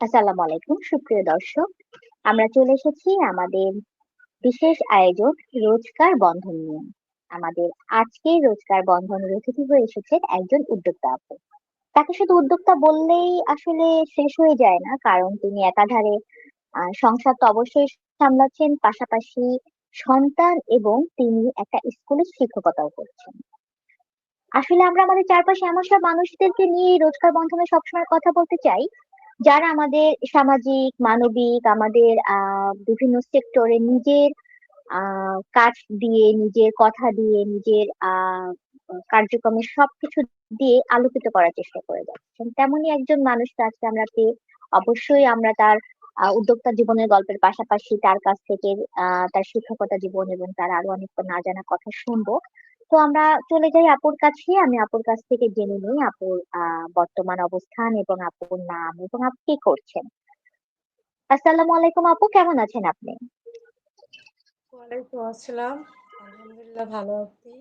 আসসালামু আলাইকুম সুপ্রিয় দর্শক। আমরা চলে এসেছি আমাদের বিশেষ আয়োজন রোজকার বন্ধন নিয়ে। আমাদের আজকের রোজকার বন্ধনের অতিথি হয়ে এসেছেন একজন উদ্যোক্তা আপু। তাকে শুধু উদ্যোক্তা বললেই আসলে শেষ হয়ে যায় না, কারণ তিনি একাধারে সংসার তো অবশ্যই সামলাচ্ছেন, পাশাপাশি সন্তান এবং তিনি একটা স্কুলে শিক্ষকতাও করছেন। আসলে আমরা আমাদের চারপাশে এমন সব মানুষদেরকে নিয়ে রোজকার বন্ধনে সবসময় কথা বলতে চাই, যারা আমাদের সামাজিক, মানবিক, আমাদের বিভিন্ন সেক্টরে নিজের কাজ দিয়ে, নিজের কথা দিয়ে, নিজের কার্যক্রমের সবকিছু দিয়ে আলোকিত করার চেষ্টা করে যাচ্ছেন। তেমনই একজন মানুষকে আজকে আমরা পেয়ে অবশ্যই আমরা তার উদ্যোক্তা জীবনের গল্পের পাশাপাশি তার কাছ থেকে তার শিক্ষকতা জীবন এবং তার আরো অনেক না জানা কথা শুনবো। তো আমরা চলে যাই আপুর কাছে, আমি আপুর কাছ থেকে জেনে নিই আপুর বর্তমান অবস্থান এবং আপুর নাম এবং আপু কি করছেন। আসসালামু আলাইকুম আপু, কেমন আছেন আপনি? ওয়ালাইকুম আসসালাম। আলহামদুলিল্লাহ ভালো আছি।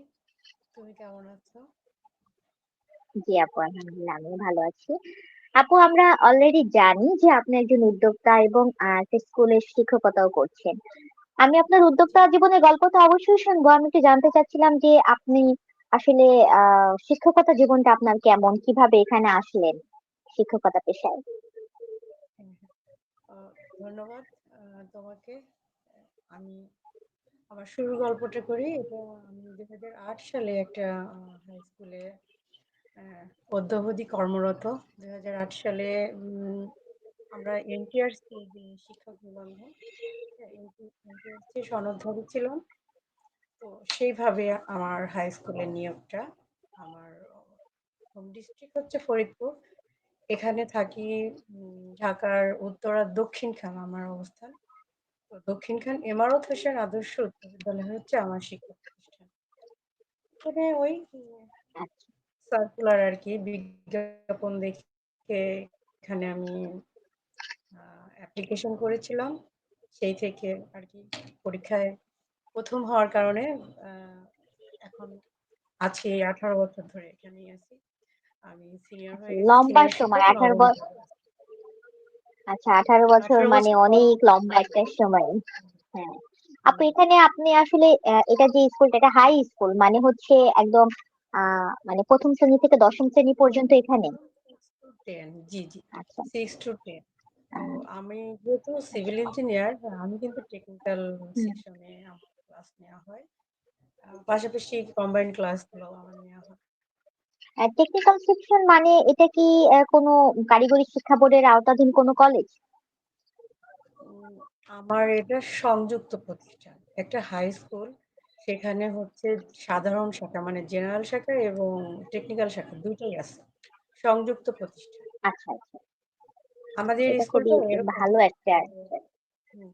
তুমি কেমন আছো? জি আপু, আলহামদুলিল্লাহ আমিও ভালো আছি। আপু, আমরা অলরেডি জানি যে আপনি একজন উদ্যোক্তা এবং একটা স্কুলের শিক্ষকতাও করছেন। আমি আপনার জি। উদ্যোক্তা জীবনের গল্প তো অবশ্যই শুনবো। আমি একটু জানতে চাচ্ছিলাম যে আপনি আসলে শিক্ষকতা জীবনটা আপনার কেমন, কিভাবে এখানে আসলেন শিক্ষকতা পেশায়? হ্যাঁ, হ্যাঁ। ধন্যবাদ তোমাকে। আমি আমার শুরুর গল্পটা করি। এটা আমি 2008 সালে একটা হাই স্কুলে আহ, অদ্যাবধি কর্মরত। 2008 সালে উম, আমরা এনটিআরসি যে শিক্ষক নিবন্ধন, এনটিআরসি সনদধারী ছিলাম। তো সেইভাবে আমার হাই স্কুলের নিয়োগটা। আমার হোম ডিস্ট্রিক্ট হচ্ছে ফরিদপুর। এখানে থাকি ঢাকার উত্তরা দক্ষিণখান আমার অবস্থান। তো দক্ষিণখান এমারত হোসেন আদর্শ উচ্চ বিদ্যালয় হচ্ছে আমার শিক্ষা প্রতিষ্ঠান। এখানে ওই আচ্ছা। সার্কুলার আর কি বিজ্ঞাপন দেখে এখানে আমি অ্যাপ্লিকেশন করেছিলাম। সেই থেকে আর কি পরীক্ষায় প্রথম হওয়ার কারণে আহ, এখন আজকে 18 বছর ধরে এখানেই আছি। আমি সিনিয়র আচ্ছা, হয়ে গেছি, লম্বা সিনিয়র সময় শিক্ষক 18 নবম বছর। পদে আছি। আচ্ছা, 18 বছর 18 বছর অনেক লম্বা একটা সময়। হ্যাঁ। আপু, এখানে আপনি আসলে এটা যে স্কুলটা, এটা হাই স্কুল মানে হচ্ছে একদম মানে প্রথম শ্রেণী থেকে দশম শ্রেণী পর্যন্ত এখানে? 6 to 10, জি জি, আচ্ছা। 6 to 10। তো আহ, আমি যেহেতু আচ্ছা। সিভিল ইঞ্জিনিয়ার, আমি কিন্তু টেকনিক্যাল হুম। সেকশনে ক্লাস নেওয়া হয়। পাশাপাশি কম্বাইন্ড ক্লাসগুলো আমার নেওয়া হয়। টেকনিক্যাল সেকশন মানে এটা কি কোনো কারিগরি শিক্ষা বোর্ডের আওতাধীন কোনো কলেজ? উম, আমার এটা সংযুক্ত প্রতিষ্ঠান, একটা হাই স্কুল। সেখানে হচ্ছে সাধারণ শাখা মানে জেনারেল শাখা এবং টেকনিক্যাল শাখা দুইটাই আছে, সংযুক্ত প্রতিষ্ঠান। আচ্ছা আচ্ছা। আমাদের এটা খুবই স্কুলটা এরকম ভালো একটা।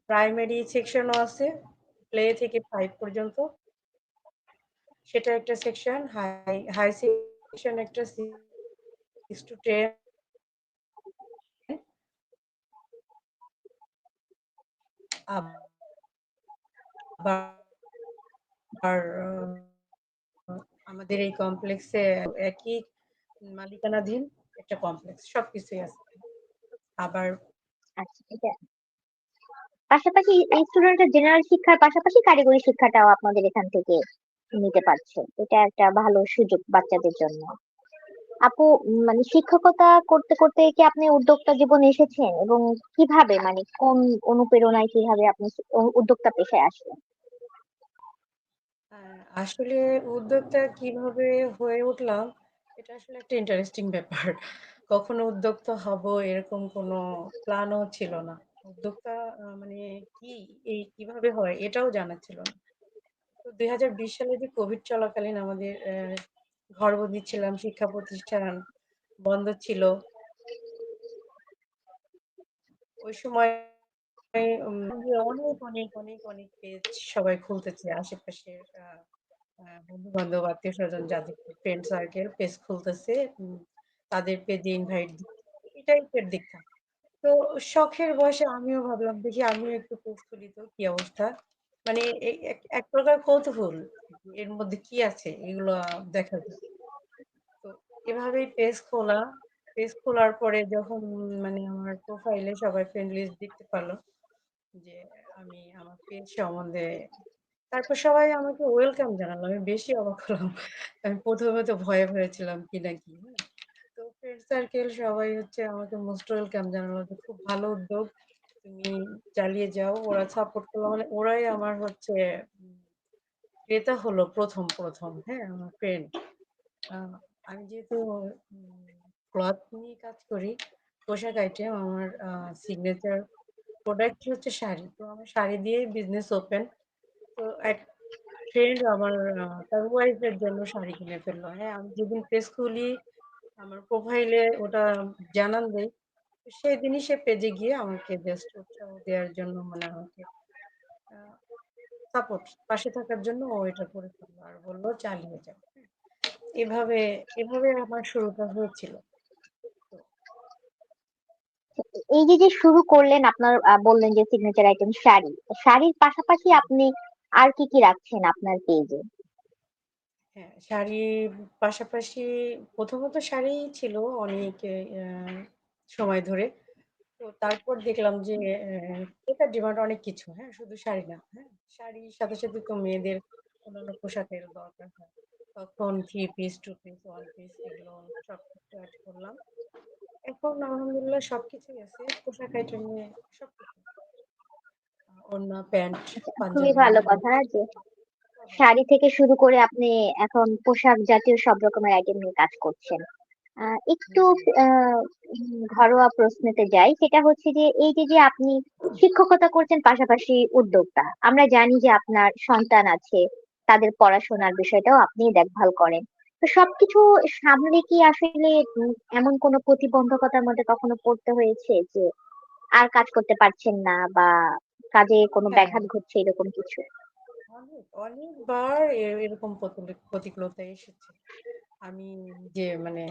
প্রাইমারি সেকশনও আছে, প্লে থেকে 5 পর্যন্ত, সেটা একটা সেকশন। হাই হাই সেকশন একটা 6 to 10। আবার আমাদের এই কমপ্লেক্সে একই মালিকানাধীন একটা কমপ্লেক্স, সবকিছুই আছে। আবার আচ্ছা, এটা পাশাপাশি এই স্টুডেন্টরা জেনারেল শিক্ষার পাশাপাশি কারিগরি শিক্ষাটাও আপনাদের এখান থেকে নিতে পারছে। এটা একটা ভালো সুযোগ বাচ্চাদের জন্য। আপু, মানে শিক্ষকতা করতে করতে কি আপনি উদ্যোক্তা জীবনে এসেছেন এবং কিভাবে, মানে কোন অনুপ্রেরণায় কিভাবে আপনি উদ্যোক্তা পেশায় আসলেন? আসলে উদ্যোক্তা কিভাবে হয়ে উঠলাম, এটা আসলে একটা ইন্টারেস্টিং ব্যাপার। কখনো উদ্যোক্তা হব এরকম কোনো প্ল্যানও ছিল না। উদ্যোক্তা মানে কি, এই কিভাবে হয় এটাও জানা ছিল না। তো 2020 সালে যে কোভিড চলাকালীন আমাদের ঘরবন্দি ছিলাম, শিক্ষা প্রতিষ্ঠান বন্ধ ছিল। ওই সময় যে অনেক অনেক অনেক অনেক পেজ সবাই খুলতেছে আশেপাশের বন্ধু বান্ধব আত্মীয় স্বজন যাদের ফ্রেন্ড সার্কেল পেজ খুলতেছে, তাদের পেজে ইনভাইট এটাই দেখতাম। তো শখের বয়সে আমিও ভাবলাম দেখি আমিও একটু পেজ খুলি তো কি অবস্থা। মানে এক প্রকার কৌতূহল, এর মধ্যে কি আছে এগুলো দেখা যায়। তো এভাবেই পেজ খোলা। পেজ খোলার পরে যখন মানে আমার প্রোফাইলে সবাই ফ্রেন্ড লিস্ট দেখতে পারলো যে আমি আমার পেজ সম্বন্ধে, তারপর সবাই আমাকে ওয়েলকাম জানালো। আমি বেশি অবাক হলাম। আমি ১ম এ তো ভয়ে, ভয়ে ছিলাম কি না কি, হ্যাঁ? তো ফ্রেন্ড সার্কেল সবাই হচ্ছে আমাকে মোস্ট ওয়েলকাম জানালো যে, "খুব ভালো উদ্যোগ। তুমি চালিয়ে যাও।" ওরা সাপোর্ট করলো মানে ওরাই আমার হচ্ছে উম ক্রেতা হলো ১ম, হ্যাঁ? আমার ফ্রেন্ড। আ আমি যেহেতু ক্লথ নিয়ে কাজ করি, পোশাক আইটেম আমার সিগনেচার প্রোডাক্ট হচ্ছে শাড়ি। তো আমার শাড়ি দিয়েই বিজনেস ওপেন। তো এক ফ্রেন্ড আমার তার ওয়াইফ এর জন্য শাড়ি কিনে ফেললো। হ্যাঁ, আমি যেদিন পেজ খুলি আমার প্রোফাইলে ওটা জানান দেই। তো সেদিনই সে পেজে গিয়ে আমাকে জাস্ট উৎসাহ দেওয়ার জন্য মানে আমাকে আ সাপোর্ট পাশে থাকার জন্য ও এটা করে ফেললো। আর বলল চালিয়ে যাও। হ্যাঁ? এভাবে এভাবে আমার শুরুটা হয়েছিল। তো এই যে যে শুরু করলেন আপনার বললেন যে সিগনেচার আইটেম শাড়ি। শাড়ির পাশাপাশি হুম, আপনি আর কি কি রাখছেন আপনার পেজে? হ্যাঁ, শাড়ির পাশাপাশি প্রথমত শাড়িই ছিল অনেক সময় ধরে। তো তারপর দেখলাম যে এটার ডিমান্ড অনেক কিছু, হ্যাঁ? শুধু শাড়ি না, হ্যাঁ? শাড়ির সাথে, সাথে তো মেয়েদের অন্যান্য পোশাকের দরকার হয়। তখন 3 পিস, 2 পিস, 1 পিস এগুলো সবকিছু এড করলাম। এখন আলহামদুলিল্লাহ সবকিছুই আছে। পোশাক আইটেমে সবকিছু। ওড়না, প্যান্ট, খুবই পাঞ্জাবি, ভালো কথা লুঙ্গি যে সব আছে। শাড়ি থেকে শুরু করে আপনি এখন পোশাক জাতীয় সব রকমের আইটেম নিয়ে কাজ করছেন। একটু হুম, ঘরোয়া প্রশ্নতে যাই, সেটা হচ্ছে যে এই যে যে আপনি শিক্ষকতা করছেন পাশাপাশি উদ্যোক্তা, আমরা জানি যে আপনার সন্তান আছে, তাদের পড়াশোনার বিষয়টাও আপনি দেখভাল করেন। তো সবকিছু সামলে কি আসলে এমন কোনো প্রতিবন্ধকতার মধ্যে কখনো পড়তে হয়েছে যে আর কাজ করতে পারছেন না, বা কাজে কোনো হ্যাঁ, ব্যাঘাত ঘটছে এরকম কিছু? অনেকবার এরকম প্রতিকূলতা এসেছে। আমি যে মানে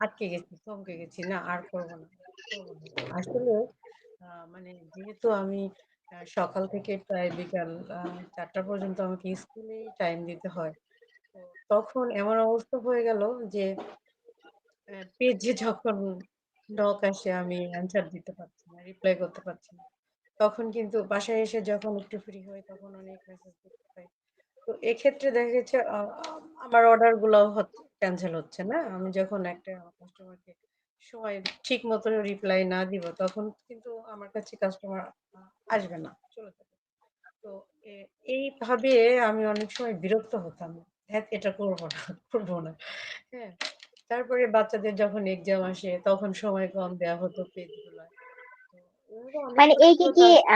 আটকে গেছি, থমকে গেছি। না আর করব না, করব না। আসলে মানে যেহেতু আমি সকাল থেকে প্রায় বিকাল ৪টা পর্যন্ত আমাকে স্কুলেই টাইম দিতে হয়। তো তখন এমন অবস্থা হয়ে গেল যে পেজে যখন নক আসে আমি অ্যানসার দিতে পারছি না, রিপ্লাই করতে পারছি না। তখন কিন্তু বাসায় এসে যখন একটু ফ্রি হই তখন অনেক মেসেজ দেখতে পাই। তো এক্ষেত্রে দেখা গেছে আমার অর্ডার গুলাও ক্যানসেল হচ্ছে না। আমি যখন একটা কাস্টমারকে সময় ঠিক মতো রিপ্লাই না দিব তখন কিন্তু আমার কাছে কাস্টমার আসবে না, চলে যাবে। তো এ এইভাবে আমি অনেক সময় বিরক্ত হতাম। ধ্যাৎ এটা করব না, করব না। হ্যাঁ? তারপরে বাচ্চাদের যখন এক্সাম আসে তখন সময় কম দেয়া হতো পেজগুলায়। তো এভাবে অনেক মানে এই যে প্রতিকূলতা যে আসে।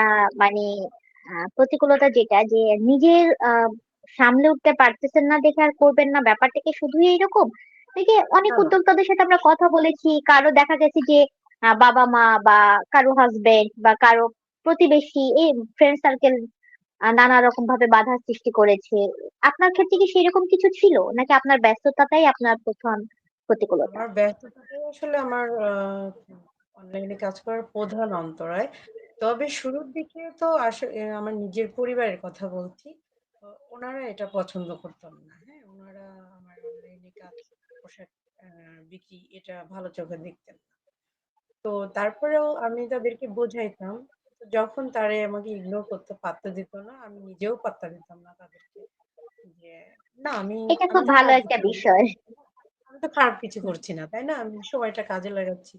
প্রতিকূলতা যেটা যে নিজের সামলে উঠতে পারতেছেন না দেখে আর করবেন না, ব্যাপারটা কি শুধু এইরকম? এই যে অনেক না, না। উদ্যোক্তাদের সাথে আমরা কথা বলেছি, কারো দেখা গেছে যে বাবা মা বা কারো হাজবেন্ড বা কারো প্রতিবেশী, এই ফ্রেন্ড সার্কেল নানা রকম ভাবে বাধার সৃষ্টি করেছে। আপনার ক্ষেত্রে কি সেরকম কিছু ছিল, নাকি আপনার ব্যস্ততাটাই আপনার প্রধান প্রতিকূলতা? আমার ব্যস্ততাটাই আসলে আমার অনলাইনে কাজ করার প্রধান অন্তরায়। তবে শুরুর দিকে তো আমার নিজের পরিবারের কথা বলছি। উনারা এটা পছন্দ করতেন না। হ্যাঁ? উনারা আমার অনলাইনে কাজ, পোশাক আ বিক্রি এটা ভালো চোখে দেখতেন না। তো তারপরেও আমি তাদেরকে বোঝাইতাম। তো যখন তারা আমাকে ইগনোর করতে পাত্তা দিত না, আমি নিজেও পাত্তা দিতাম না তাদেরকে। যে না এটা আমি খুব তো ভালো খারাপ একটা কিছু করছি বিষয়। না। আমি তো খারাপ কিছু করছি না, তাই না? আমি সময়টা কাজে লাগাচ্ছি।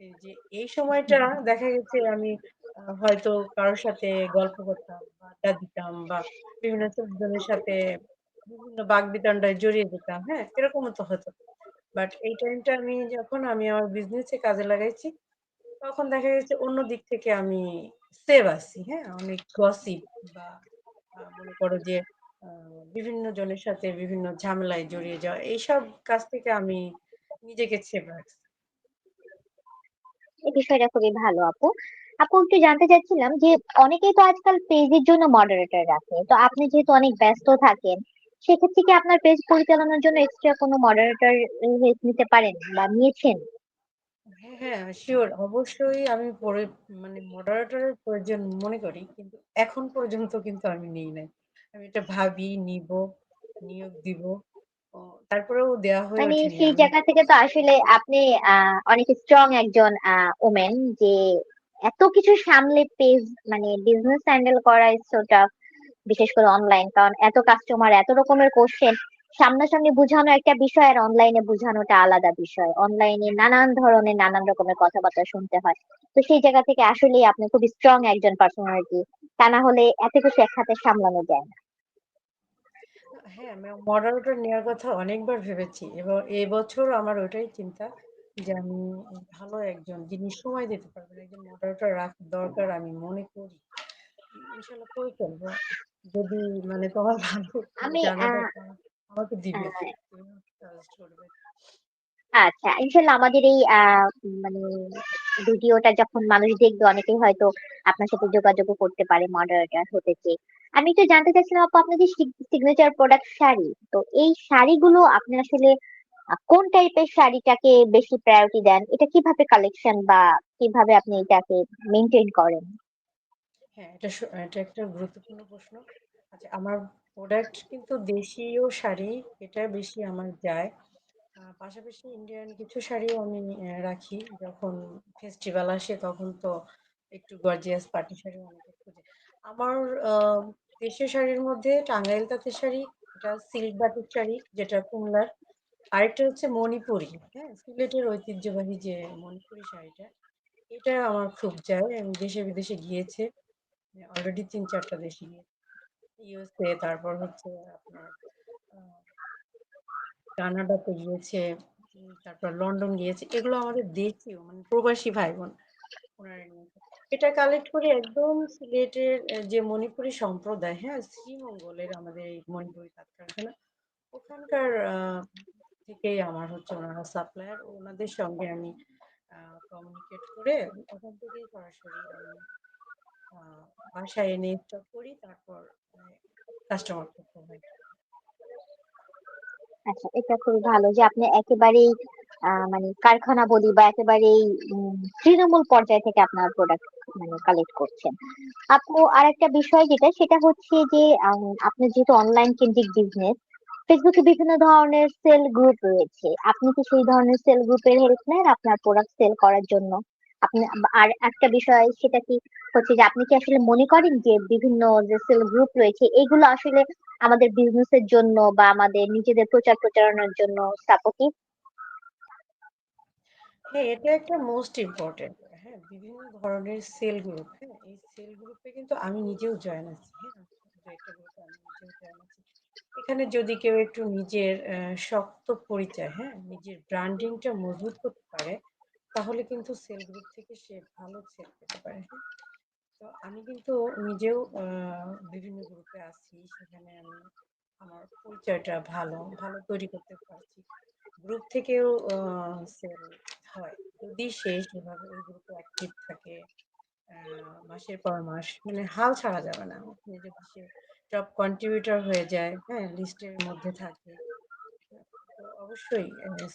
এই যে এই সময়টা দেখা গেছে আমি হয়তো কারো সাথে গল্প করতাম বা আড্ডা দিতাম বা বিভিন্ন ছোটজনের সাথে বিভিন্ন বাকবিতণ্ডায় জড়িয়ে যেতাম, হ্যাঁ? এরকমও তো হতো। বাট এই টাইমটা যখন আমি আমার বিজনেস এ কাজে লাগাইছি তখন দেখা গেছে অন্য দিক থেকে আমি সেভ আছি, হ্যাঁ? অনেক গসিপ বা মনে করো যে আ বিভিন্ন জনের সাথে বিভিন্ন ঝামেলায় জড়িয়ে যাওয়া। এইসব কাজ থেকে আমি নিজেকে সেভ রাখছি। এই বিষয়টা খুবই ভালো আপু। আপু, একটু জানতে চাচ্ছিলাম যে অনেকেই তো আজকাল পেজের জন্য মডারেটর রাখে, তো আপনি যেহেতু অনেক ব্যস্ত থাকেন, সেক্ষেত্রে কি আপনার পেজ পরিচালনার জন্য এক্সট্রা কোনো মডারেটর হেল্প নিতে পারেন বা নিয়েছেন? হ্যাঁ, হ্যাঁ, সিউর অবশ্যই আমি মানে মডারেটরের প্রয়োজন মনে করি। কিন্তু এখন পর্যন্ত কিন্তু আমি নেই নাই। আমি এটা ভাবি, নিবো, নিয়োগ দিব। ও, তারপরেও দেয়া হয়ে মানে ওঠেনি সেই আমি। জায়গা থেকে তো আসলে আপনি অনেক স্ট্রং একজন ওমেন, যে এত কিছু সামলে পেজ, মানে বিজনেস হ্যান্ডেল করা ইজ সো টাফ, বিশেষ করে অনলাইন, কারণ এত কাস্টমার, এত রকমের কোশ্চেন, সামনাসামনি বোঝানো একটা বিষয় আর অনলাইনে বোঝানোটা আলাদা বিষয়। অনলাইনে নানান ধরনের নানান রকমের কথাবার্তা শুনতে হয়। তো সেই জায়গা থেকে আসলেই আপনি খুব স্ট্রং একজন পার্সোনালিটি, তা না হলে এত কিছু এক হাতে সামলানো যায় না। হ্যাঁ, আমি মডারেটর নেওয়ার কথা অনেকবার ভেবেছি এবং এবছর আমার ওটাই চিন্তা যে আমি ভালো একজন যিনি সময় দিতে পারবেন একজন মডারেটর রাখা দরকার আমি মনে করি। ইনশাল্লাহ করে ফেলবো যদি মানে তোমার ভালো কোনো আমি জানা থাকে আমাকে দিবে, আহ, তুমি আমাকে সাজেস্ট করবে। আচ্ছা, ইনশাল্লাহ আমাদের এই মানে ভিডিওটা যখন মানুষ দেখবে, অনেকেই হয়তো আপনার সাথে যোগাযোগও করতে পারে মডারেটর হতে চেয়ে। আমি একটু জানতে চাচ্ছিলাম আপু, আপনাদের সিগনেচার প্রোডাক্ট শাড়ি, তো এই শাড়িগুলো আপনি আসলে কোন টাইপের শাড়িটাকে বেশি প্রায়োরিটি দেন? এটা কিভাবে কালেকশন বা কিভাবে আপনি এটাকে মেনটেন করেন? হ্যাঁ, এটা একটা গুরুত্বপূর্ণ প্রশ্ন। আচ্ছা, আমার প্রোডাক্ট কিন্তু দেশীয় শাড়ি, এটা বেশি আমার যায়। পাশাপাশি ইন্ডিয়ান কিছু শাড়িও আমি রাখি। যখন ফেস্টিভ্যাল আসে তখন তো একটু গর্জিয়াস পার্টি শাড়ি অনেকে খোঁজে। আমার আহ, দেশীয় শাড়ির মধ্যে টাঙ্গাইল তাঁতের শাড়ি, এটা সিল্ক বাটিক শাড়ি যেটা কুমলার, আরেকটা হচ্ছে মণিপুরি। হ্যাঁ, সিলেটের ঐতিহ্যবাহী যে মণিপুরি শাড়িটা, এটা আমার খুব যায়। আমি দেশে বিদেশে গিয়েছে অলরেডি ৩-৪টা দেশে গিয়েছে। ইউএসএ, তারপর হচ্ছে আপনার আহ, কানাডাতে গিয়েছে, তারপর লন্ডন গিয়েছে। এগুলো আমাদের দেশীয় মানে প্রবাসী ভাই বোন ওনারা নিয়েছে। এটা কালেক্ট করে একদম সিলেটের যে মণিপুরী সম্প্রদায়, হ্যাঁ, শ্রীমঙ্গলের আমাদের এই মণিপুরী তাঁত কারখানা, ওখানকার থেকেই আমার হচ্ছে ওনারা সাপ্লায়ার। ওনাদের সঙ্গে আমি কমিউনিকেট করে ওখান থেকেই সরাসরি আমি আহ, বাসায় এনে স্টক করি, তারপর কাস্টমারকে প্রোভাইড। আচ্ছা, এটা খুবই ভালো যে আপনি একেবারেই মানে কারখানা বলি বা একেবারেই তৃণমূল পর্যায় থেকে আপনার প্রোডাক্ট মানে কালেক্ট করছেন। আপু, আরেকটা বিষয় যেটা, সেটা হচ্ছে যে আপনি যেহেতু অনলাইন কেন্দ্রিক বিজনেস, ফেসবুকে বিভিন্ন ধরনের সেল গ্রুপ রয়েছে, আপনি কি সেই ধরনের সেল গ্রুপের হেল্প নেন আপনার প্রোডাক্ট সেল করার জন্য? আপনি, আর একটা বিষয় সেটা কি হচ্ছে যে আপনি কি আসলে মনে করেন যে বিভিন্ন যে সেল গ্রুপ রয়েছে এগুলো আসলে আমাদের বিজনেসের জন্য বা আমাদের নিজেদের প্রচার প্রচারণার জন্য সাপোর্টিভ? হ্যাঁ, এটা একটা মোস্ট ইম্পর্টেন্ট। হ্যাঁ, বিভিন্ন ধরনের সেল গ্রুপ, হ্যাঁ, এই সেল গ্রুপে কিন্তু আমি নিজেও জয়েন আছি। হ্যাঁ, দু একটা গ্রুপে আমি নিজেও জয়েন আছি। এখানে যদি কেউ একটু নিজের শক্ত পরিচয়, হ্যাঁ, নিজের ব্র্যান্ডিংটা মজবুত করতে পারে, তাহলে কিন্তু সেল গ্রুপ থেকে সে ভালো সেল পেতে পারে। হ্যাঁ, তো আমি কিন্তু নিজেও বিভিন্ন গ্রুপে আছি, সেখানে আমি আমার পরিচয়টা ভালো ভালো তৈরি করতে পারছি। গ্রুপ থেকেও সেল হয় যদি সে সেভাবে ওই গ্রুপে অ্যাক্টিভ থাকে মাসের পর মাস, মানে হাল ছাড়া যাবে না। আপনি যদি সে টপ কন্ট্রিবিউটর হয়ে যায়, হ্যাঁ, লিস্টের মধ্যে থাকে, তো অবশ্যই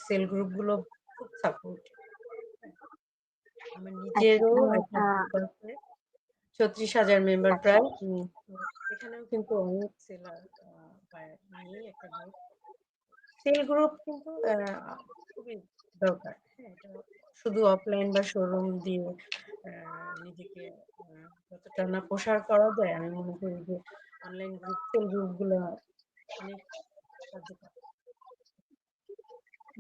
সেল গ্রুপগুলো খুব সাপোর্ট। আমার আচ্ছা, নিজেরও মানে একটা গ্রুপ আছে, ৩৬,০০০ মেম্বার আচ্ছা, প্রায়। তো এখানেও কিন্তু অনেক সেলার নিয়ে একটা গ্রুপ। সেল গ্রুপ কিন্তু খুবই দরকার। হ্যাঁ, এটা শুধু অফলাইন বা শোরুম দিয়ে নিজেকে যতটা না প্রসার করা যায়, আমি মনে করি যে অনলাইন গ্রুপ সেল গ্রুপ গুলো অনেক কার্যকর।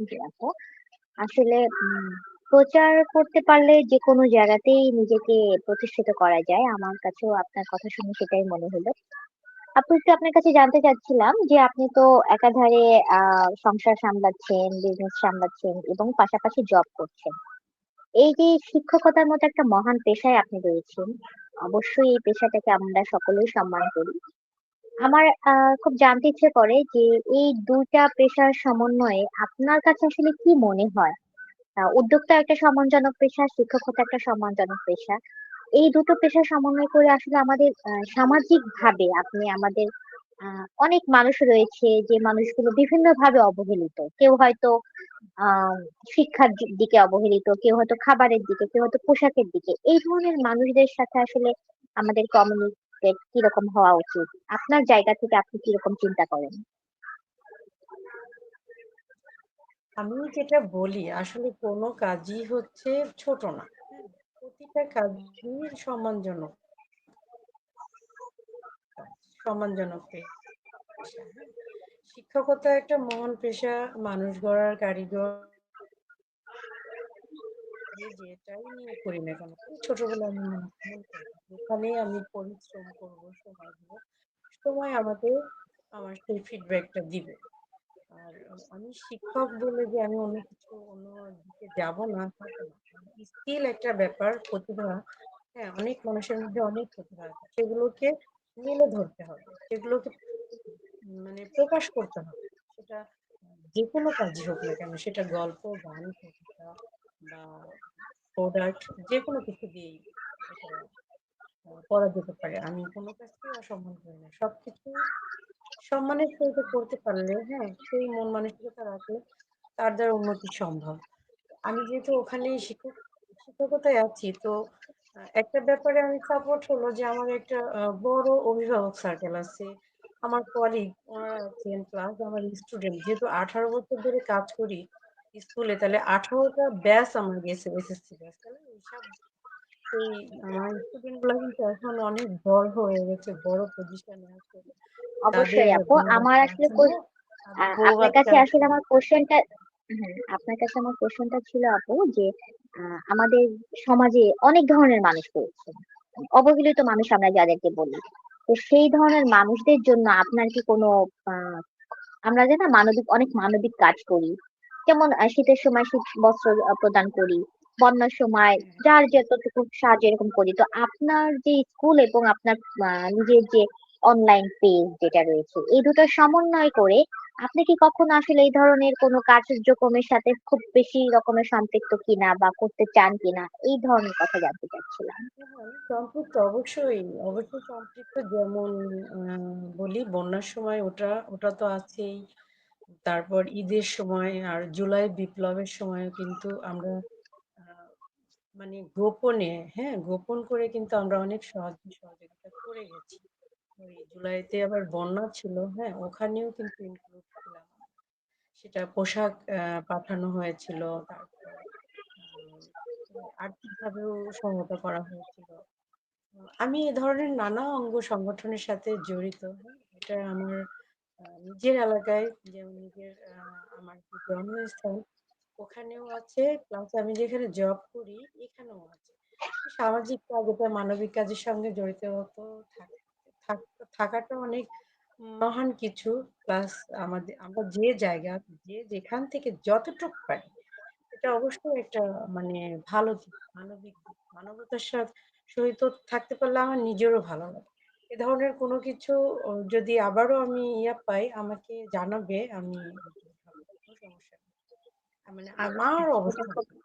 জি আপু, আসলে প্রচার করতে পারলে যে কোনো জায়গাতেই নিজেকে প্রতিষ্ঠিত করা যায়, আমার কাছেও আপনার কথা শুনে সেটাই মনে হলো। আপু, একটু আপনার কাছে জানতে চাচ্ছিলাম যে আপনি তো একাধারে সংসার সামলাচ্ছেন, বিজনেস সামলাচ্ছেন এবং পাশাপাশি জব করছেন। এই যে শিক্ষকতার মতো একটা মহান পেশায় আপনি রয়েছেন, অবশ্যই এই পেশাটাকে আমরা সকলেই সম্মান করি। আমার খুব জানতে ইচ্ছে করে যে এই দুইটা পেশার সমন্বয়ে আপনার কাছে আসলে কি মনে হয়? উদ্যোক্তা একটা সম্মানজনক পেশা, শিক্ষকতা একটা সম্মানজনক পেশা। এই দুটো পেশা সমন্বয় করে আসলে আমাদের সামাজিক ভাবে আপনি আমাদের অনেক মানুষ রয়েছে যে মানুষগুলো বিভিন্ন ভাবে অবহেলিত। কেউ হয়তো আহ শিক্ষার দিকে অবহেলিত, কেউ হয়তো খাবারের দিকে, কেউ হয়তো পোশাকের দিকে। এই ধরনের মানুষদের সাথে আসলে আমাদের কমিউনিকেট কিরকম হওয়া উচিত? আপনার জায়গা থেকে আপনি কিরকম চিন্তা করেন? আমি যেটা বলি আসলে কোনো কাজই হচ্ছে ছোট না। হ্যাঁ? প্রতিটা কাজই সম্মানজনক কাজ, সম্মানজনক পেশা। হ্যাঁ? শিক্ষকতা একটা মহান পেশা, মানুষ গড়ার কারিগর যে যেটাই নিয়ে করি না কেন, খুবই ছোট বলে আমি মনে করি না। যেখানে আমি পরিশ্রম করব, সময় দিব, সময় আমাকে আমার সেই ফিডব্যাকটা দিবে। আর আমি শিক্ষক বলে যে আমি অন্য কিছু অন্য দিকে যাব না তা তো না। স্কিল একটা ব্যাপার, প্রতিভা। হ্যাঁ, অনেক মানুষের মধ্যে অনেক প্রতিভা আছে। সেগুলোকে মেলে ধরতে হবে। সেগুলোকে মানে প্রকাশ করতে হবে। সেটা যেকোনো কাজই হোক না কেন, সেটা গল্প, গান, কবিতা বা প্রোডাক্ট যেকোনো কিছু দিয়েই এটা করা যেতে পারে। আমি কোনো কাজকেই অসম্মান করি না। সবকিছুই সম্মানের সহিত করতে পারলে, হ্যাঁ, সেই মন মানসিকতা রাখলে তার দ্বারা উন্নতি সম্ভব। আমি যেহেতু ওখানে শিক্ষকতায় আছি, তো একটা ব্যাপারে আমি সাপোর্ট হলো যে আমার একটা বড় অভিভাবক সার্কেল আছে। আমার কলিগ ওনারা আছেন, প্লাস আমার স্টুডেন্ট। যেহেতু 18 বছর ধরে কাজ করি স্কুলে, তাহলে 18 টা ব্যাচ আমার গেছে, এসএসসি ব্যাচ। তাহলে এইসব সেই আমার স্টুডেন্ট গুলা কিন্তু এখন অনেক বড় হয়ে গেছে, বড় পজিশনে আছে। তাদের অবশ্যই আপু, বউ আমার বাচ্চা আসলে আছে না? তাদের বউ আপনার বাচ্চা কাছে আছে। আসলে আমার কোশ্চেনটা, হ্যাঁ, আপনার কাছে আমার কোশ্চেনটা ছিল আপু যে আমাদের সমাজে অনেক ধরনের মানুষ রয়েছে, অবহেলিত মানুষ আমরা যাদেরকে বলি। তো সেই ধরনের মানুষদের জন্য আপনার কি কোনো আহ, আমরা যে না মানবিক অনেক মানবিক কাজ করি, যেমন শীতের সময় শীত বস্ত্র প্রদান করি, বন্যার সময় হ্যাঁ, যার যতটুকু সাহায্য এরকম করি। তো আপনার যে স্কুল এবং আপনার নিজের যে অনলাইন পেজ যেটা রয়েছে, এই দুটো সমন্বয় করে আপনি কি কখনো আসলে এই ধরনের কোনো কার্যক্রমের সাথে খুব বেশি রকমের সম্পৃক্ত কিনা বা করতে চান কিনা, এই ধরনের কথা জানতে চাচ্ছিলাম। হ্যাঁ, সম্পৃক্ত অবশ্যই, অবশ্যই সম্পৃক্ত। যেমন বলি বন্যার সময় ওটা ওটা তো আছেই। তারপর ঈদের সময় আর জুলাই বিপ্লবের সময়ও কিন্তু আমরা আহ, মানে গোপনে, হ্যাঁ, গোপন করে কিন্তু আমরা অনেক সহযোগিতা করে গেছি। ওই জুলাইতে আবার বন্যা ছিল, হ্যাঁ, ওখানেও কিন্তু ইনক্লুড ছিলাম। সেটা পোশাক পাঠানো হয়েছিল, তারপর উম, আর্থিকভাবেও সহায়তা করা হয়েছিল। আমি এ ধরনের নানা অঙ্গ সংগঠনের সাথে জড়িত। হ্যাঁ, এটা আমার নিজের এলাকায়, যেমন নিজের আমার যে জন্মস্থান ওখানেও আছে, প্লাস আমি যেখানে জব করি এখানেও আছে। সামাজিক কাজ, এটা মানবিক কাজের সঙ্গে জড়িত তো থাকাটা অনেক মহান কিছু। প্লাস আমরা যে জায়গা, যে যেখান থেকে যতটুকু পারি, এটা অবশ্যই একটা মানে ভালো দিক, মানবিক দিক। মানবতার সহিত থাকতে পারলে আমার নিজেরও ভালো লাগে। এ ধরনের কোনো কিছু যদি আবারও আমি পাই, আমাকে জানাবে, আমি উঠাবো, কোনো সমস্যা নেই। মানে আমার এটা অবস্থান খুব থেকে,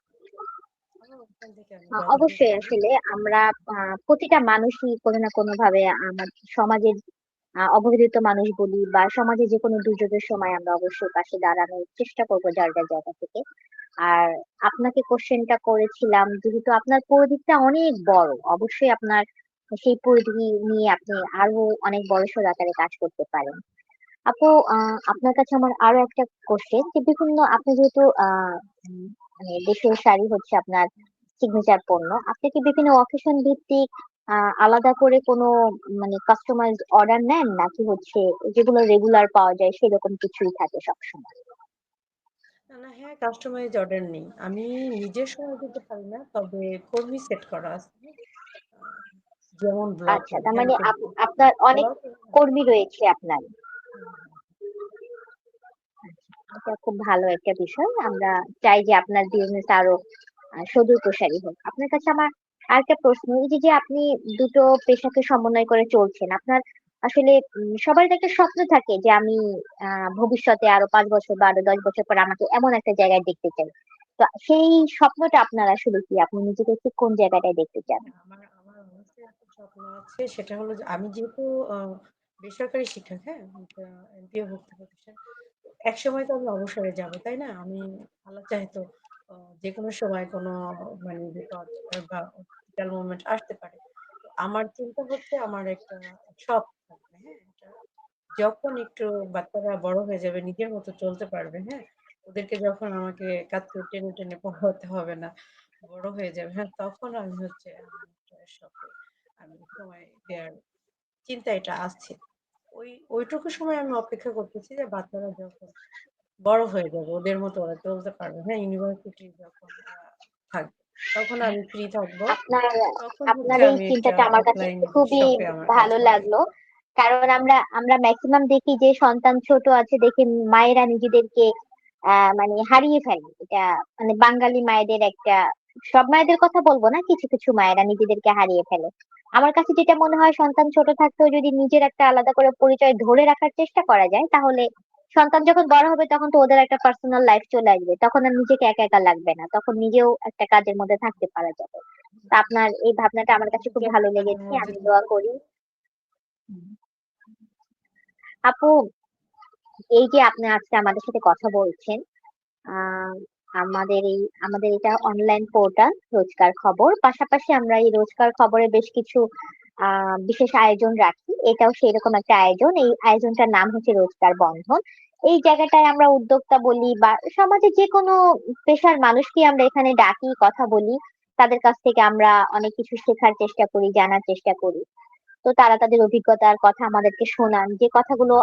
আমার অবস্থান থেকে আমি যতদূর অবশ্যই পারি। আসলে আমরা প্রতিটা মানুষই কোনো না কোনো ভাবে আমার সমাজের অবহেলিত মানুষ বলি বা সমাজে যে কোনো দুর্যোগের সময় আমরা অবশ্যই পাশে দাঁড়ানোর চেষ্টা করবো যার যার জায়গা থেকে। আর আপনাকে কোশ্চেনটা করেছিলাম যেহেতু আপনার পরিধিটা অনেক বড়, অবশ্যই আপনার সেই পরিধি নিয়ে আপনি আরো অনেক বড়সড় আকারে কাজ করতে পারেন। আপু, আপনার কাছে আমার আরো একটা কোশ্চেন যে বিভিন্ন আপনি যেহেতু মানে দেশের শাড়ি হচ্ছে আপনার সিগনেচার পণ্য, আপনি কি বিভিন্ন অকেশন ভিত্তিক আলাদা করে কোনো মানে কাস্টমাইজড অর্ডার নেন নাকি হচ্ছে যেগুলো রেগুলার পাওয়া যায় সেরকম কিছুই থাকে সবসময়? না, না, হ্যাঁ, কাস্টমাইজ অর্ডার নেই। আমি নিজের সময় দিতে পারি না, তবে কর্মী সেট করা আছে। হ্যাঁ? আহ, যেমন আচ্ছা, ব্লকে তার মানে হ্যান্ডলুম, আপনার অনেক ব্লক। কর্মী রয়েছে আপনার। হুম, হুম, এটা খুব ভালো একটা বিষয়। আমরা চাই যে আপনার বিজনেস আরো সুদূর প্রসারী হোক। আপনার কাছে আমার আরেকটা প্রশ্ন, এই যে যে আপনি দুটো পেশাকে সমন্বয় করে চলছেন, আপনার আসলে সবারই তো একটা স্বপ্ন থাকে যে আমি ভবিষ্যতে আরো 5 বছর বা আরো 10 বছর পর আমাকে এমন একটা জায়গায় দেখতে চাই। তো সেই স্বপ্নটা আপনার আসলে কি, আপনি নিজেকে ঠিক কোন জায়গাটায় দেখতে চান? হ্যাঁ, আমার আমার অবশ্যই একটা স্বপ্ন আছে। সেটা হলো যে আমি যেহেতু আহ, বেসরকারি শিক্ষক, হ্যাঁ, এমপিও ভুক্ত প্রতিষ্ঠান, একসময় তো আমি অবসরে যাব, তাই না? আমি আল্লাহ চাইতো যে কোনো সময় কোনো মানে বিপদ বা ক্রিটিক্যাল মোমেন্ট আসতে পারে। তো আমার চিন্তা হচ্ছে আমার একটা শখ থাকবে, হ্যাঁ, এটা যখন একটু বাচ্চারা বড় হয়ে যাবে, নিজের মতো চলতে পারবে, হ্যাঁ, ওদেরকে যখন আমাকে কাঁধে টেনে টেনে পড়াতে হবে না, বড় হয়ে যাবে, হ্যাঁ, তখন আমি হচ্ছে আমার একটা শখে আমি সময় দেওয়ার চিন্তা এটা আসছে। ওইটুকু সময় আমি অপেক্ষা করতেছি যে বাচ্চারা যখন বড় হয়ে যাবে, ওদের মতো ওরা চলতে পারবে, হ্যাঁ, ইউনিভার্সিটি যখন থাকবে, তখন আমি ফ্রি থাকবো। আপনার তখন আপনার হচ্ছে এই আমি একটা চিন্তাটা আমার কাছে অফলাইন খুবই শপে আমার কাজ ভালো হবে। লাগলো। কারণ আমরা আমরা ম্যাক্সিমাম দেখি যে সন্তান ছোট আছে দেখে মায়েরা নিজেদেরকে মানে হারিয়ে ফেলে। এটা মানে বাঙালি মায়েদের একটা, সব মায়েদের কথা বলবো না, কিছু কিছু মায়েরা নিজেদেরকে হারিয়ে ফেলে। আমার কাছে যেটা মনে হয়, সন্তান ছোট থাকতেও যদি নিজের একটা আলাদা করে পরিচয় ধরে রাখার চেষ্টা করা যায়, তাহলে সন্তান যখন বড় হবে তখন তো ওদের একটা পার্সোনাল লাইফ চলে আসবে, তখন আর নিজেকে একা একা লাগবে না, তখন নিজেও একটা কাজের মধ্যে থাকতে পারা যাবে। তা আপনার এই ভাবনাটা আমার কাছে খুব নিজেকে ভালো একটা কাজের লেগেছে, মধ্যে আমি দোয়া থাকতে করি। হবে। আপু, এই যে আপনি আজকে আমাদের সাথে কথা বলছেন, আহ আমাদের এটা অনলাইন পোর্টাল রোজকার খবর, পাশাপাশি আমরা এই রোজকার খবরে বেশ কিছু বিশেষ আয়োজন রাখি। এটাও সেই রকম একটা আয়োজন, এই আয়োজনটার নাম হচ্ছে রোজকার বন্ধন। এই জায়গাটায় আমরা উদ্যোক্তা বলি বা সমাজে যে কোনো পেশার মানুষকে আমরা এখানে ডাকি, কথা বলি, তাদের কাছ থেকে আমরা অনেক কিছু শেখার চেষ্টা করি, জানার চেষ্টা করি। তো তারা তাদের অভিজ্ঞতার কথা আমাদেরকে শোনান, যে কথাগুলো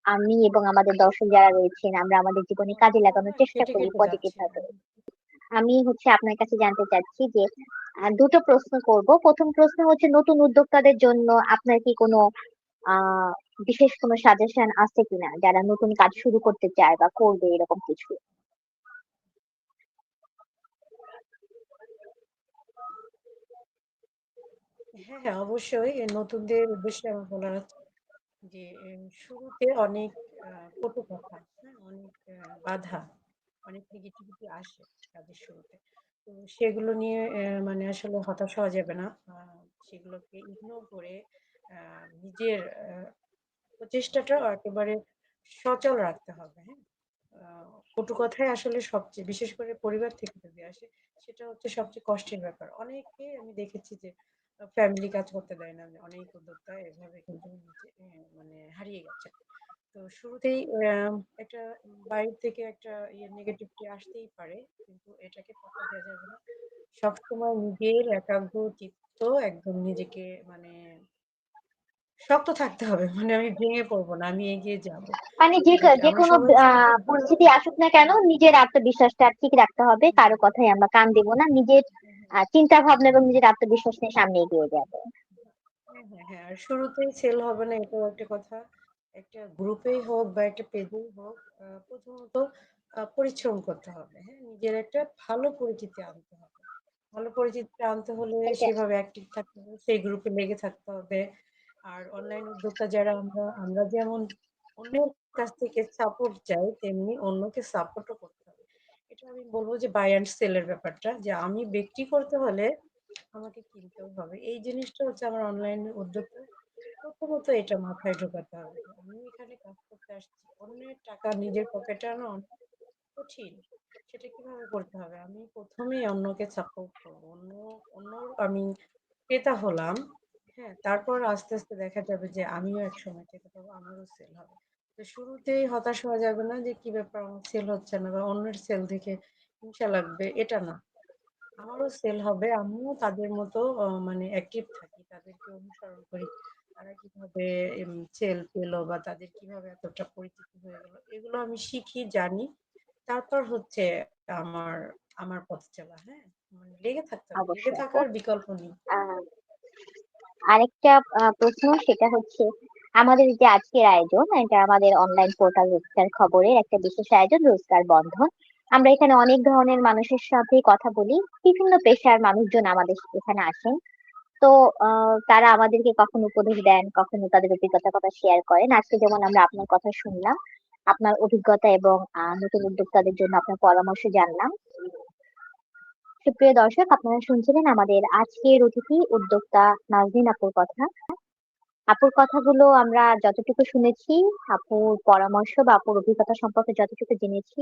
আমি এবং আমাদের দর্শক যারা রয়েছেন, আমরা আমাদের জীবনে তোমার কাজে মনে লাগানোর হয় চেষ্টা কেটে করি কেটে পজিটিভ যাচ্ছে। ভাবে। আমি হচ্ছে আপনার কাছে জানতে চাচ্ছি যে দুটো প্রশ্ন করব। প্রথম প্রশ্ন হচ্ছে, নতুন উদ্যোক্তাদের জন্য আপনার কি কোনো আহ বিশেষ কোনো সাজেশন আছে কিনা, যারা নতুন কাজ শুরু করতে চায় বা করবে এরকম কিছু? হ্যাঁ, হ্যাঁ, অবশ্যই এই নতুনদের উদ্দেশ্যে আমার বলার আছে যে শুরুতে অনেক কটু কথা, হ্যাঁ, অনেক বাধা, অনেক নেগেটিভিটি আসে কাজের শুরুতে। তো সেগুলো নিয়ে মানে আসলে হতাশ হওয়া যাবে না। সেগুলোকে ইগনোর করে নিজের প্রচেষ্টাটা একেবারে সচল রাখতে হবে, হ্যাঁ। কটু কথাই আসলে সবচেয়ে, বিশেষ করে পরিবার থেকে যদি আসে, সেটা হচ্ছে সবচেয়ে কষ্টের ব্যাপার। অনেকে আমি দেখেছি যে ফ্যামিলি কাজ করতে দেয় না, অনেক উদ্যোক্তা এভাবে কিন্তু নিজে মানে হারিয়ে গেছে। তো শুরুতেই একটা বাইরে থেকে একটা নেগেটিভিটি আসতেই পারে, কিন্তু এটাকে পাত্তা দেওয়া যাবে না। সবসময় নিজের একাগ্র চিত্ত একদম নিজেকে মানে শক্ত থাকতে হবে, মানে আমি ভেঙে পড়বো না, আমি এগিয়ে যাব। মানে যে যে আমরা কোনো সবাই শুরুতে ভুল পরিস্থিতি করি। আসুক না কেন, নিজের আত্মবিশ্বাসটা ঠিক রাখতে হবে, হুম, কারো হুম, কথাই আমরা কান দিব না, নিজের হুম, হুম, চিন্তা ভাবনা এবং নিজের আত্মবিশ্বাস নিয়ে সামনে এগিয়ে যাবে। হ্যাঁ, হ্যাঁ, হ্যাঁ, আর শুরুতেই সেল হবে না, এটাও একটা কথা। একটা গ্রুপেই হোক বা একটা পেজেই হোক, প্রথমত পরিশ্রম করতে হবে, হ্যাঁ, নিজের একটা ভালো পরিচিতি আনতে হবে। ভালো পরিচিতি আনতে হলে এটা সেভাবে অ্যাক্টিভ থাকতে হবে, সেই গ্রুপে লেগে থাকতে হবে। আর অনলাইন উদ্যোক্তা যারা, আমরা আমরা যেমন অন্যের কাছ থেকে সাপোর্ট চাই, তেমনি অন্যকে সাপোর্টও করতে হবে। এটা আমি বলবো যে বাই অ্যান্ড সেলের ব্যাপারটা, যে আমি বিক্রি করতে হলে আমাকে কিনতেও হবে। এই জিনিসটা হচ্ছে আমার অনলাইন উদ্যোক্তা প্রথমত এটা মাথায় ঢোকাতে হবে যে আমি এখানে কাজ করতে আসছি, অন্যের টাকা নিজের পকেটে আনা অনেক কঠিন। সেটা কিভাবে করতে হবে? আমি প্রথমেই অন্যকে সাপোর্ট করবো, অন্য আমি ক্রেতা হলাম, হ্যাঁ, তারপর আস্তে আস্তে দেখা যাবে যে আমিও এক সময় ক্রেতা পাবো, আমারও সেল হবে। তো শুরুতেই হতাশ হওয়া যাবে না যে কি ব্যাপার, আমার সেল হচ্ছে না বা অন্যের সেল দেখে হিংসা লাগবে, এটা না। আমারও সেল হবে, আমিও তাদের মতো মানে অ্যাক্টিভ থাকি, তাদেরকে অনুসরণ করি। তারা কিভাবে সেল পেলো বা তাদের কিভাবে এতটা পরিচিতি হয়ে গেল, এগুলো আমি শিখি, জানি। তারপর হচ্ছে আমার আমার পথ চলা, হ্যাঁ, মানে লেগে থাকতে হবে, লেগে অবশ্যই আপু। থাকার বিকল্প নেই। আহ আরেকটা প্রশ্ন, সেটা হচ্ছে, আমাদের যে আজকের আয়োজন, এটা আমাদের অনলাইন পোর্টাল রোজকার খবরের একটা বিশেষ আয়োজন, রোজকার বন্ধন। আমরা এখানে অনেক ধরনের মানুষের সাথে কথা বলি, বিভিন্ন পেশার মানুষজন আমাদের এখানে আসেন। তো তারা আমাদেরকে কখনো উপদেশ দেন, কখনো তাদের অভিজ্ঞতার কথা শেয়ার করেন। আজকে যেমন আমরা আপনার কথা শুনলাম, আপনার অভিজ্ঞতা এবং নতুন উদ্যোক্তাদের জন্য আপনার পরামর্শ জানলাম। সুপ্রিয় দর্শক, আপনারা শুনছিলেন আমাদের আজকের অতিথি উদ্যোক্তা নাজনীন আপুর কথা। আপুর কথাগুলো আমরা যতটুকু শুনেছি, আপুর পরামর্শ বা আপুর অভিজ্ঞতা সম্পর্কে যতটুকু জেনেছি,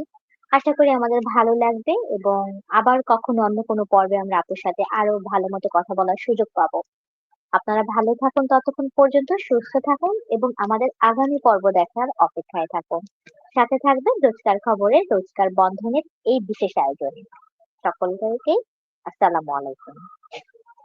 আশা করি আমাদের ভালো লাগবে এবং আবার কখনো অন্য কোনো পর্বে আমরা আপুর সাথে আরো ভালো মতো কথা বলার সুযোগ পাবো। আপনারা ভালো থাকুন, ততক্ষণ পর্যন্ত সুস্থ থাকুন এবং আমাদের আগামী পর্ব দেখার অপেক্ষায় থাকুন। সাথে থাকবেন রোজকার খবরের রোজকার বন্ধনের এই বিশেষ আয়োজনে। সকলকে আসসালামু আলাইকুম।